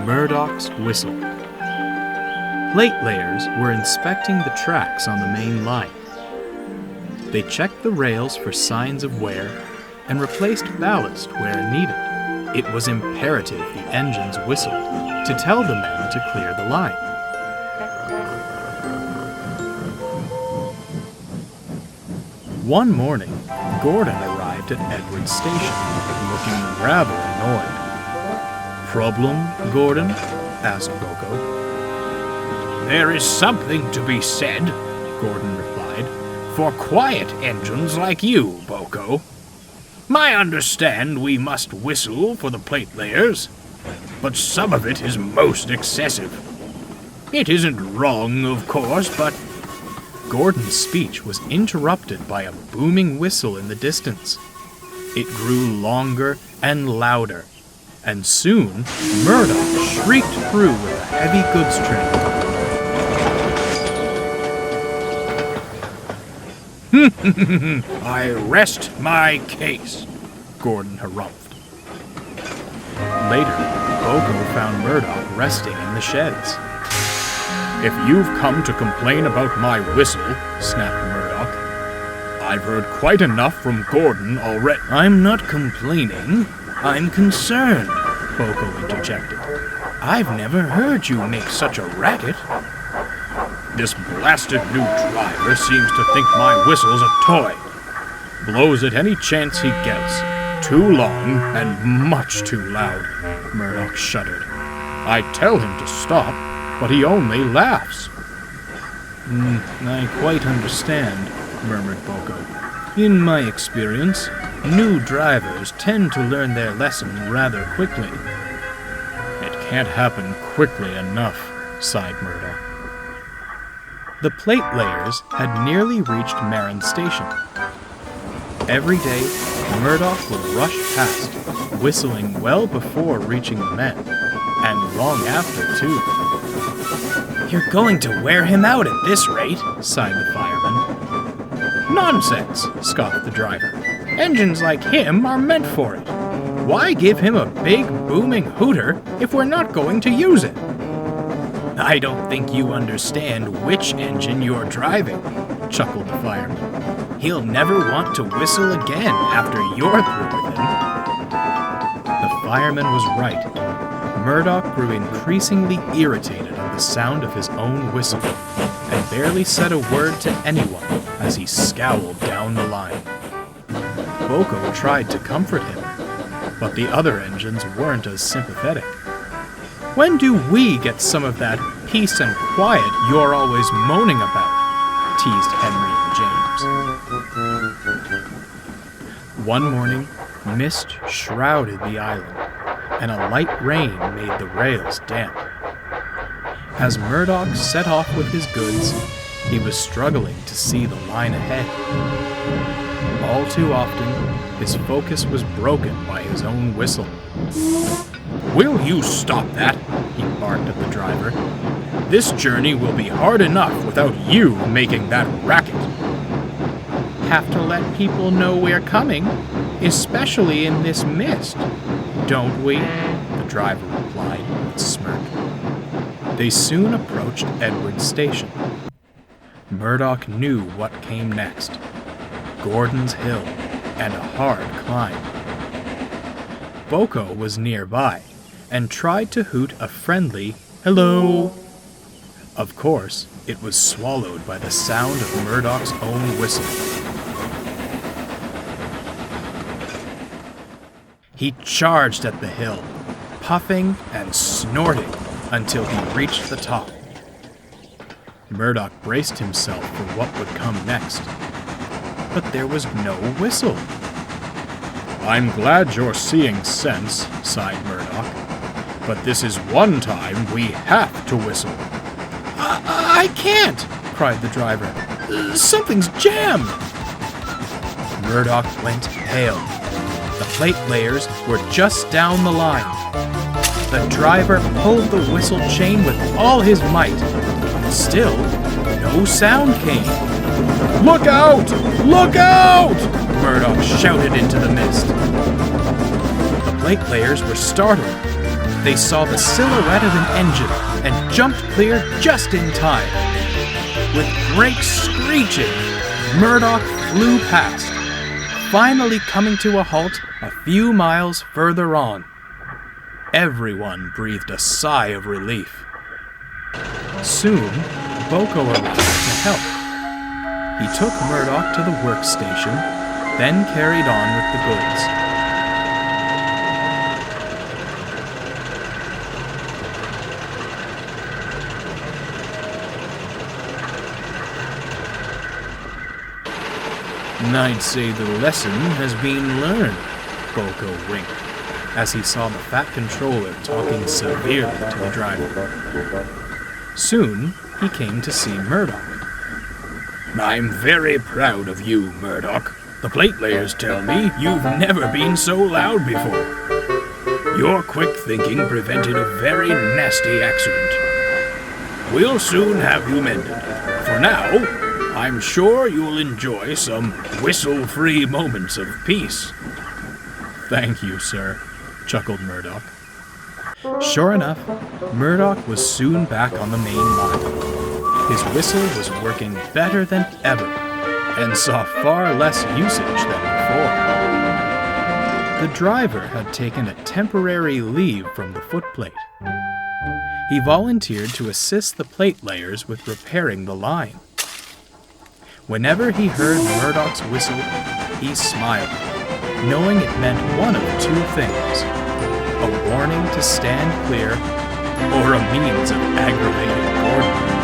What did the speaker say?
Murdoch's whistle. Plate layers were inspecting the tracks on the main line. They checked the rails for signs of wear and replaced ballast where needed. It was imperative the engines whistled to tell the men to clear the line. One morning, Gordon arrived at Edward's station, looking rather annoyed. "Problem, Gordon?" asked Boko. "There is something to be said," Gordon replied, "for quiet engines like you, Boko. I understand we must whistle for the plate layers, but some of it is most excessive. It isn't wrong, of course, but..." Gordon's speech was interrupted by a booming whistle in the distance. It grew longer and louder, and soon Murdoch shrieked through with a heavy goods train. "I rest my case," Gordon harumphed. Later, Boko found Murdoch resting in the sheds. "If you've come to complain about my whistle," snapped Murdoch, "I've heard quite enough from Gordon already." "I'm not complaining, I'm concerned," Boko interjected. "I've never heard you make such a racket." "This blasted new driver seems to think my whistle's a toy. Blows at any chance he gets. Too long and much too loud," Murdoch shuddered. "I tell him to stop, but he only laughs." I quite understand," murmured Boko. "In my experience, new drivers tend to learn their lesson rather quickly." "It can't happen quickly enough," sighed Murdoch. The plate layers had nearly reached Marin Station. Every day, Murdoch would rush past, whistling well before reaching the men, and long after, too. "You're going to wear him out at this rate," sighed the fireman. "Nonsense," scoffed the driver. "Engines like him are meant for it. Why give him a big, booming hooter if we're not going to use it?" "I don't think you understand which engine you're driving," chuckled the fireman. "He'll never want to whistle again after you're through with him." The fireman was right. Murdoch grew increasingly irritated at the sound of his own whistle, and barely said a word to anyone as he scowled down the line. Boko tried to comfort him, but the other engines weren't as sympathetic. "When do we get some of that peace and quiet you're always moaning about?" teased Henry and James. One morning, mist shrouded the island, and a light rain made the rails damp. As Murdoch set off with his goods, he was struggling to see the line ahead. All too often, his focus was broken by his own whistle. "Will you stop that?" he barked at the driver. "This journey will be hard enough without you making that racket." "Have to let people know we're coming, especially in this mist, don't we?" the driver replied with a smirk. They soon approached Edward's station. Murdoch knew what came next: Gordon's Hill and a hard climb. Boko was nearby and tried to hoot a friendly "hello." Of course, it was swallowed by the sound of Murdoch's own whistle. He charged at the hill, puffing and snorting until he reached the top. Murdoch braced himself for what would come next, but there was no whistle. "I'm glad you're seeing sense," sighed Murdoch, "but this is one time we have to whistle." I can't!" cried the driver. "Something's jammed!" Murdoch went pale. The plate layers were just down the line. The driver pulled the whistle chain with all his might. Still, no sound came. "Look out! Look out!" Murdoch shouted into the mist. The plate layers were startled. they saw the silhouette of an engine and jumped clear just in time. With brakes screeching, Murdoch flew past, finally coming to a halt a few miles further on. Everyone breathed a sigh of relief. Soon, Boko arrived to help. He took Murdoch to the workstation, then carried on with the goods. I'd say the lesson has been learned, Boko winked, as he saw the fat controller talking severely to the driver. Soon, he came to see Murdoch. I'm very proud of you, Murdoch. The plate layers tell me you've never been so loud before. Your quick thinking prevented a very nasty accident. We'll soon have you mended. For now, I'm sure you'll enjoy some whistle-free moments of peace. Thank you, sir, chuckled Murdoch. Sure enough, Murdoch was soon back on the main line. His whistle was working better than ever, and saw far less usage than before. The driver had taken a temporary leave from the footplate. He volunteered to assist the plate layers with repairing the line. Whenever he heard Murdoch's whistle, he smiled, knowing it meant one of two things: a warning to stand clear, or a means of aggravating Gordon.